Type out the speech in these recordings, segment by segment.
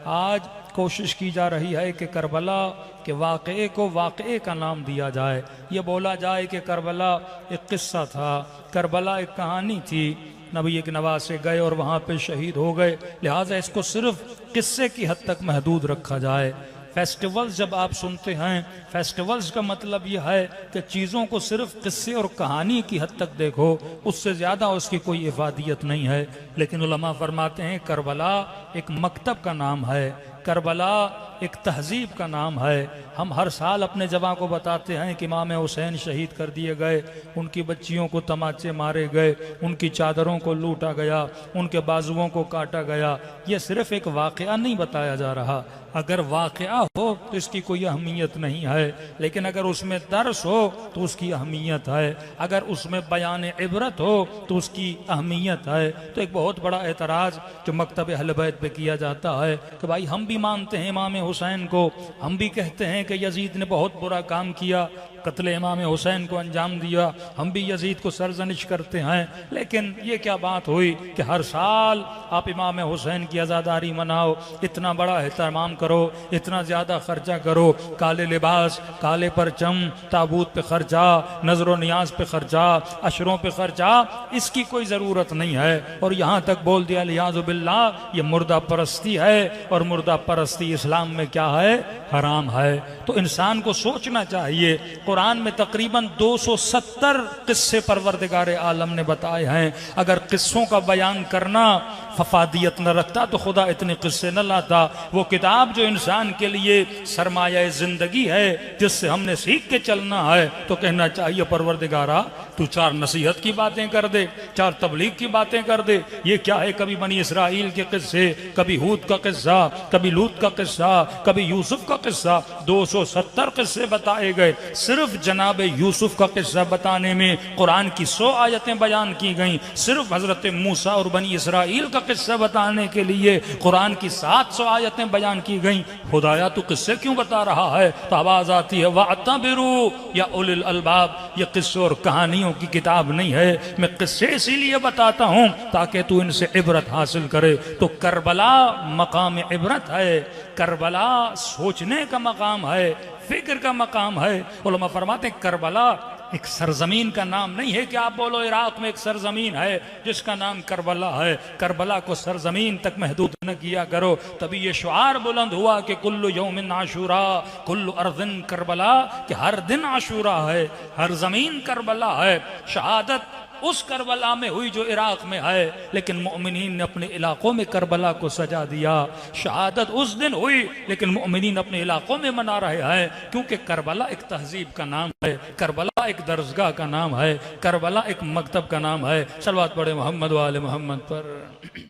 आज कोशिश की जा रही है कि करबला के वाक़े को वाक़े का नाम दिया जाए। ये बोला जाए कि करबला एक किस्सा था, करबला एक कहानी थी, नबी एक नवाज से गए और वहाँ पे शहीद हो गए, लिहाजा इसको सिर्फ किस्से की हद तक महदूद रखा जाए। फेस्टिवल्स जब आप सुनते हैं, फेस्टिवल्स का मतलब यह है कि चीज़ों को सिर्फ किस्से और कहानी की हद तक देखो, उससे ज़्यादा उसकी कोई इफादियत नहीं है। लेकिन उलमा फरमाते हैं करबला एक मकतब का नाम है, करबला एक तहजीब का नाम है। हम हर साल अपने जवां को बताते हैं कि इमाम हुसैन शहीद कर दिए गए, उनकी बच्चियों को तमाचे मारे गए, उनकी चादरों को लूटा गया, उनके बाजुओं को काटा गया। ये सिर्फ एक वाक़या नहीं बताया जा रहा। अगर वाक़या हो तो इसकी कोई अहमियत नहीं है, लेकिन अगर उसमें दर्स हो तो उसकी अहमियत है, अगर उसमें बयान इबरत हो तो उसकी अहमियत है। तो एक बहुत बड़ा एतराज़ जो मकतब अहले बैत पे किया जाता है कि भाई हम भी मानते हैं इमाम हुसैन को, हम भी कहते हैं कि यजीद ने बहुत बुरा काम किया, कत्ल इमाम हुसैन को अंजाम दिया, हम भी यजीद को सरजनिश करते हैं, लेकिन ये क्या बात हुई कि हर साल आप इमाम हुसैन की आज़ादारी मनाओ, इतना बड़ा एहतमाम करो, इतना ज़्यादा खर्चा करो, काले लिबास, काले परचम, ताबूत पे खर्चा, नजर नियाज पे खर्चा, अशरों पे खर्चा, इसकी कोई ज़रूरत नहीं है। और यहाँ तक बोल दिया लिहाज़ बिल्लाह ये मुर्दा परस्ती है, और मुर्दा परस्ती इस्लाम में क्या है, हराम है। तो इंसान को सोचना चाहिए। कुरान में तकरीबन 270 किस्से परवरदिगार आलम ने बताए हैं। अगर किस्सों का बयान करना फफादियत न रखता तो खुदा इतने किस्से न लाता। वो किताब जो इंसान के लिए सरमाया जिंदगी है, जिससे हमने सीख के चलना है, तो कहना चाहिए परवरदिगारा तू 4 नसीहत की बातें कर दे, 4 तबलीग की बातें कर दे। ये क्या है, कभी बनी इसराइल के किस्से, कभी हूद का किस्सा, कभी लूत का किस्सा, कभी यूसुफ का किस्सा। 270 किस्से बताए गए। सिर्फ जनाब यूसुफ का किस्सा बताने में कुरान की 100 आयतें बयान की गई। सिर्फ हजरत मूसा और बनी इसराइल का किस्सा बताने के लिए कुरान की 700 आयतें बयान की गई। खुदाया तू किस्से क्यों बता रहा है? तो आवाज आती है वातबिरू या उलिल अलबाब। ये किस्से और कहानियों की किताब नहीं है, मैं किस्से इसीलिए बताता हूं ताकि तू इनसे इबरत हासिल करे। तो करबला मकाम इबरत है, करबला सोचने का मकाम है, फिक्र का मकाम है। उलमा फरमाते हैं करबला एक सरजमीन का नाम नहीं है कि आप बोलो इराक में एक सरजमीन है जिसका नाम करबला है। करबला को सरजमीन तक महदूद न किया करो। तभी ये शुआर बुलंद हुआ कि कुल्लु यौमिन आशूरा कुल्लु अर्दिन करबला, कि हर दिन आशूरा है, हर जमीन करबला है। शहादत उस करबला में हुई जो इराक में है, लेकिन मोमिनीन ने अपने इलाकों में करबला को सजा दिया। शहादत उस दिन हुई, लेकिन मोमिनीन अपने इलाकों में मना रहे हैं, क्योंकि करबला एक तहजीब का नाम है, करबला एक दरसगाह का नाम है, करबला एक मकतब का नाम है। सलवात पढ़े मोहम्मद वाले मोहम्मद पर।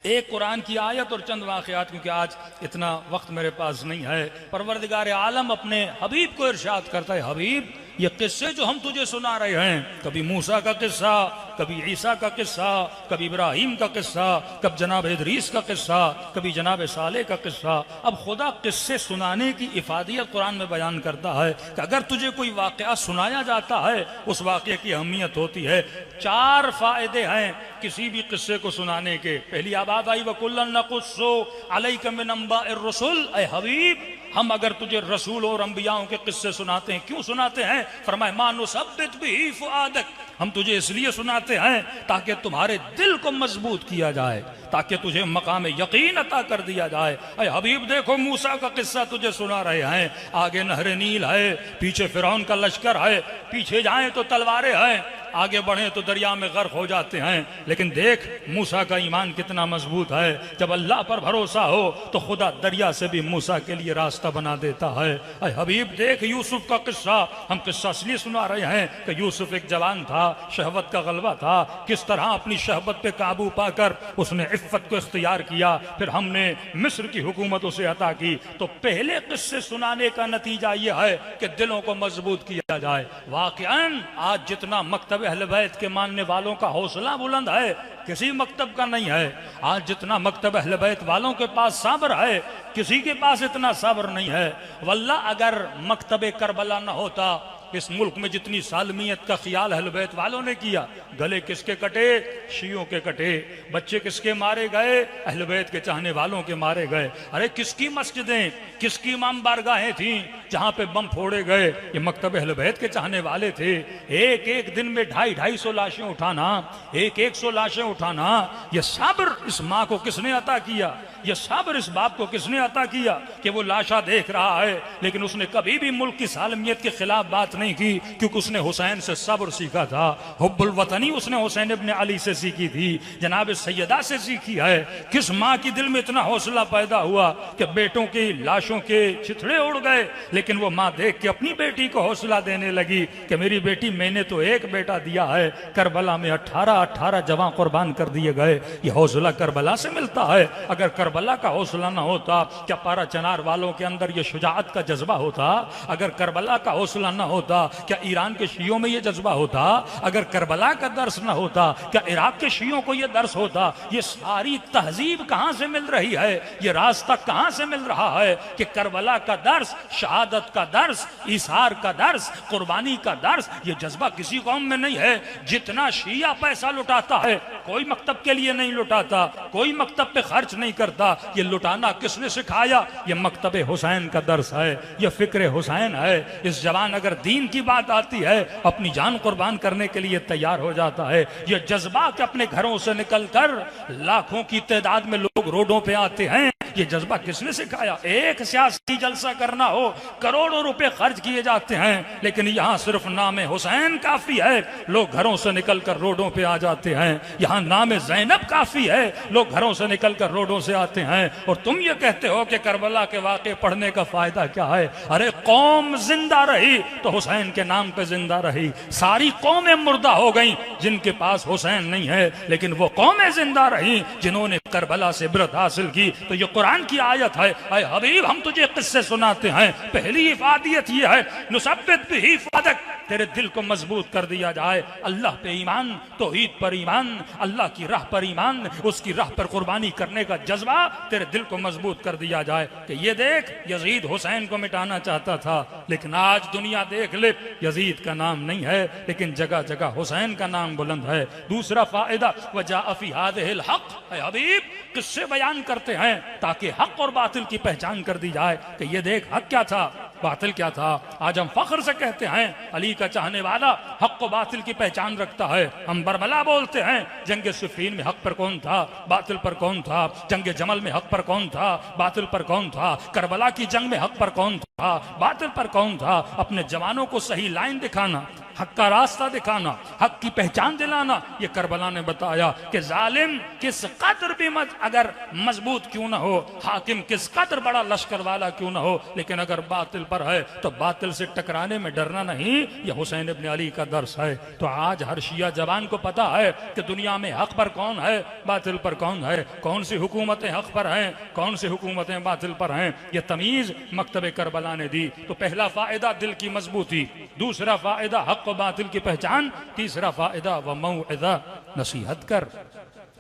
एक कुरान की आयत और चंद वाक़यात, क्योंकि आज इतना वक्त मेरे पास नहीं है। परवरदिगार आलम अपने हबीब को इरशाद करता है, हबीब ये किस्से जो हम तुझे सुना रहे हैं, कभी मूसा का किस्सा, कभी ईसा का किस्सा, कभी इब्राहिम का किस्सा, कब जनाब इदरीस का किस्सा, कभी जनाब साले का किस्सा। अब खुदा किस्से सुनाने की इफादियत कुरान में बयान करता है कि अगर तुझे कोई वाक़या सुनाया जाता है, उस वाक़े की अहमियत होती है। 4 फ़ायदे हैं किसी भी किस्से को सुनाने के। पहली बात आई वकुल्लन नकुस्सु अलैका मिन अंबाइर रसूल, ऐ हबीब हम अगर तुझे रसूल और अंबियाओं के किस्से सुनाते हैं, क्यों सुनाते हैं? फरमाए मानुसब्बित बिही फुआदक, हम तुझे इसलिए सुनाते हैं ताकि तुम्हारे दिल को मजबूत किया जाए, ताकि तुझे मकाम यकीन अता कर दिया जाए। अरे हबीब देखो मूसा का किस्सा तुझे सुना रहे हैं, आगे नहर नील है, पीछे फिरौन का लश्कर है, पीछे जाएं तो तलवारें हैं, आगे बढ़े तो दरिया में गर्क हो जाते हैं। लेकिन देख मूसा का ईमान कितना मजबूत है। जब अल्लाह पर भरोसा हो तो खुदा दरिया से भी मूसा के लिए रास्ता बना देता है। अरे हबीब देख यूसुफ का किस्सा, हम किस्सा इसलिए सुना रहे हैं कि यूसुफ एक जवान था, शहवत का गलबा था, किस तरह अपनी शहवत पे काबू पाकर उसने इफ्फत को इख्तियार किया, फिर हमने मिस्र की हुकूमत उसे अता की। तो पहले किस्से सुनाने का नतीजा यह है कि दिलों को मजबूत किया जाए। वाकईन आज जितना मकतब अहले बैत के मानने वालों का हौसला बुलंद है, किसी मकतब का नहीं है। आज जितना मकतब अहले बैत वालों के पास सब्र है, किसी के पास इतना सब्र नहीं है। वल्लाह अगर मकतब करबला न होता इस मुल्क में जितनी सालमियत का ख्याल अहले बैत वालों ने किया, गले किसके कटे? शियों के कटे। बच्चे किसके मारे गए? अहले बैत के चाहने वालों के मारे गए। अरे किसकी मस्जिदें, किसकी इमाम बारगाहें थी जहां पे बम फोड़े गए? ये मकतब अहले बैत के चाहने वाले थे। एक एक दिन में 250-250 लाशें उठाना, 100 लाशें उठाना, ये सब्र इस माँ को किसने अता किया? ये सब्र इस बाप को किसने अता किया कि वो लाशा देख रहा है लेकिन उसने कभी भी मुल्क की सालमियत के खिलाफ बात नहीं की, क्योंकि उसने हुसैन से सब्र सीखा था। हुब्बुल वतनी उसने हुसैन इब्न अली से सीखी थी, जनाब सैयदा से सीखी है। किस माँ की दिल में इतना हौसला पैदा हुआ कि बेटों की लाशों के छिथड़े उड़ गए, लेकिन वो माँ देख के अपनी बेटी को हौसला देने लगी कि मेरी बेटी, मैंने तो एक बेटा दिया है, करबला में 18 जवान कुर्बान कर दिए गए। ये हौसला करबला से मिलता है। अगर करबला का हौसला ना होता, क्या पारा चनार वालों के अंदर ये शुजाअत का जज्बा होता? अगर करबला का हौसला ना होता, क्या ईरान के शियों में ये जज्बा होता? अगर करबला का दर्स ना होता, क्या इराक के शियों को ये दर्स होता? ये सारी तहजीब कहां से मिल रही है? ये रास्ता कहां से मिल रहा है कि करबला का दर्स, शहादत का दर्स, इसार का दर्स, कुर्बानी का दर्स, ये जज्बा किसी कौम में नहीं है। जितना शिया पैसा लुटाता है, कोई मकतब के लिए नहीं लुटाता, कोई मकतब पे खर्च नहीं करता। ये लुटाना किसने सिखाया? ये मकतब हुसैन का दर्स है, ये फिक्र हुसैन है। इस जवान अगर दीन की बात आती है, अपनी जान कुर्बान करने के लिए तैयार हो जाता है। ये जज्बा के अपने घरों से निकलकर लाखों की तादाद में लोग रोडों पे आते हैं, ये जज्बा किसने सिखाया? एक सियासी जलसा करना हो, करोड़ों रुपए खर्च किए जाते हैं, लेकिन यहाँ सिर्फ नाम हुसैन काफी है, लोग घरों से निकलकर रोडों पे आ जाते हैं। यहाँ नाम ज़ैनब काफी है, लोग घरों से निकलकर रोडों से आते हैं। और तुम ये कहते हो कि करबला के वाक़े पढ़ने का फायदा क्या है? अरे कौम जिंदा रही तो हुसैन के नाम पे जिंदा रही। सारी कौमें मुर्दा हो गई जिनके पास हुसैन नहीं है, लेकिन वो कौमें जिंदा रही जिन्होंने करबला से इबरत हासिल की। तो ये कुरान की आयत है, ऐ हबीब हम तुझे किस्से सुनाते हैं। पहली हिफादियत ये है, नुसब्बित बिही फअदक, तेरे दिल को मजबूत कर दिया जाए। अल्लाह पे ईमान, तौहीद पर ईमान, अल्लाह की राह पर ईमान, उसकी राह पर कुर्बानी करने का जज्बा तेरे दिल को मजबूत कर दिया जाए कि ये देख, यजीद हुसैन को मिटाना चाहता था, लेकिन आज दुनिया देख ले, यजीद का नाम नहीं है, लेकिन जगह जगह हुसैन का नाम बुलंद है। दूसरा फायदा, वजाअ फी हाज़िहिल हक़, ऐ हबीब किससे बयान करते हैं ताकि हक और बातिल की पहचान कर दी जाए कि ये देख हक क्या था, बातिल क्या था। आज हम फख्र से कहते हैं अली का चाहने वाला हक और बातिल की पहचान रखता है। हम बरमला बोलते हैं जंग सिफ़ीन में हक पर कौन था, बातिल पर कौन था, जंग जमल में हक पर कौन था, बातिल पर कौन था, करबला की जंग में हक पर कौन था, बातिल पर कौन था। अपने जवानों को सही लाइन दिखाना, हक का रास्ता दिखाना, हक की पहचान दिलाना, ये करबला ने बताया कि जालिम किस कदर भी अगर मजबूत क्यों ना हो, हाकिम किस कदर बड़ा लश्कर वाला क्यों ना हो, लेकिन अगर बातिल पर है तो बातिल से टकराने में डरना नहीं। यह हुसैन इब्न अली का दर्स है। तो आज हर शिया जवान को पता है कि दुनिया में हक पर कौन है, बातिल पर कौन है, कौन सी हुकूमतें हक पर हैं, कौन सी हुकूमतें बातिल पर हैं। यह तमीज मकतब करबला ने दी। तो पहला फायदा दिल की मजबूती, दूसरा फायदा हक और बातिल की पहचान, तीसरा फायदा व मौइज़ा, नसीहत कर।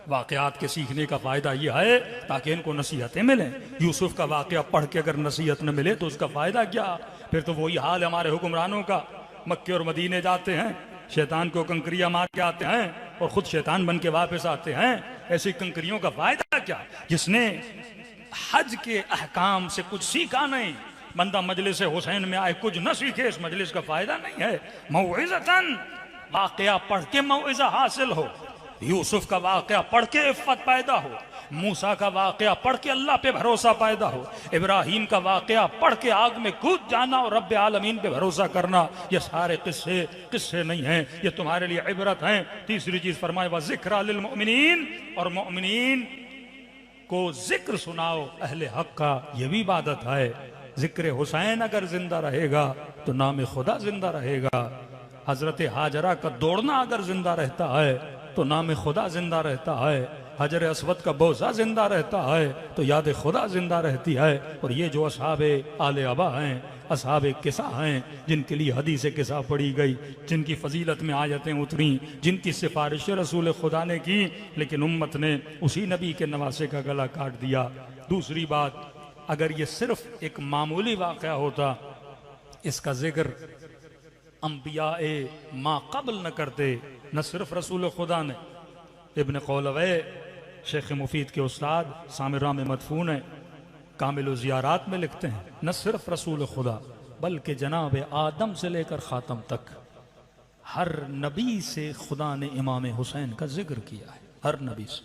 वाक़यात के सीखने का फ़ायदा यह है ताकि इनको नसीहतें मिलें। यूसुफ का वाक़या पढ़ के अगर नसीहत न मिले तो उसका फ़ायदा क्या? फिर तो वही हाल है हमारे हुक्मरानों का। मक्के और मदीने जाते हैं, शैतान को कंकरियाँ मार के आते हैं और ख़ुद शैतान बन के वापस आते हैं। ऐसी कंकरियों का फ़ायदा क्या? जिसने हज के अहकाम से कुछ सीखा नहीं, बंदा मजलिस हुसैन में आए कुछ न सीखे, इस मजलिस का फ़ायदा नहीं है। मौइज़तन, वाक़या पढ़ के मौइज़ा हासिल हो। यूसुफ का वाक़या पढ़ के इफ़्फ़त पैदा हो, मूसा का वाक़या पढ़ के अल्लाह पे भरोसा पैदा हो, इब्राहीम का वाक़या पढ़ के आग में कूद जाना और रब्बे आलमीन पे भरोसा करना। ये सारे किस्से नहीं हैं, ये तुम्हारे लिए इबरत हैं। तीसरी चीज़ फरमाए व ज़िक्रा लिल मोमिनीन, और मोमिनीन को जिक्र सुनाओ अहले हक का, ये भी इबादत है। जिक्र हुसैन अगर जिंदा रहेगा तो नाम खुदा जिंदा रहेगा। हजरत हाजरा का दौड़ना अगर जिंदा रहता है तो नाम खुदा जिंदा रहता है। हजर अस्वद का बोझा जिंदा रहता है तो याद खुदा जिंदा रहती है। और ये जो असहाबे आले अबा हैं, असहाबे किसा हैं, जिनके लिए हदीस किसा पढ़ी गई, जिनकी फजीलत में आयतें उतरी, जिनकी सिफारिश रसूल खुदा ने की, लेकिन उम्मत ने उसी नबी के नवासे का गला काट दिया। दूसरी बात, अगर ये सिर्फ एक मामूली वाक़या होता, इसका जिक्र अंबिया माँ कबल न करते, न सिर्फ रसूल खुदा ने। इब्न कौलवे शेख मुफीद के उस्ताद सामिरा में मदफून है, कामिल ज़ियारात में लिखते हैं, न सिर्फ रसूल खुदा बल्कि जनाब आदम से लेकर ख़ातम तक हर नबी से खुदा ने इमाम हुसैन का जिक्र किया है, हर नबी से।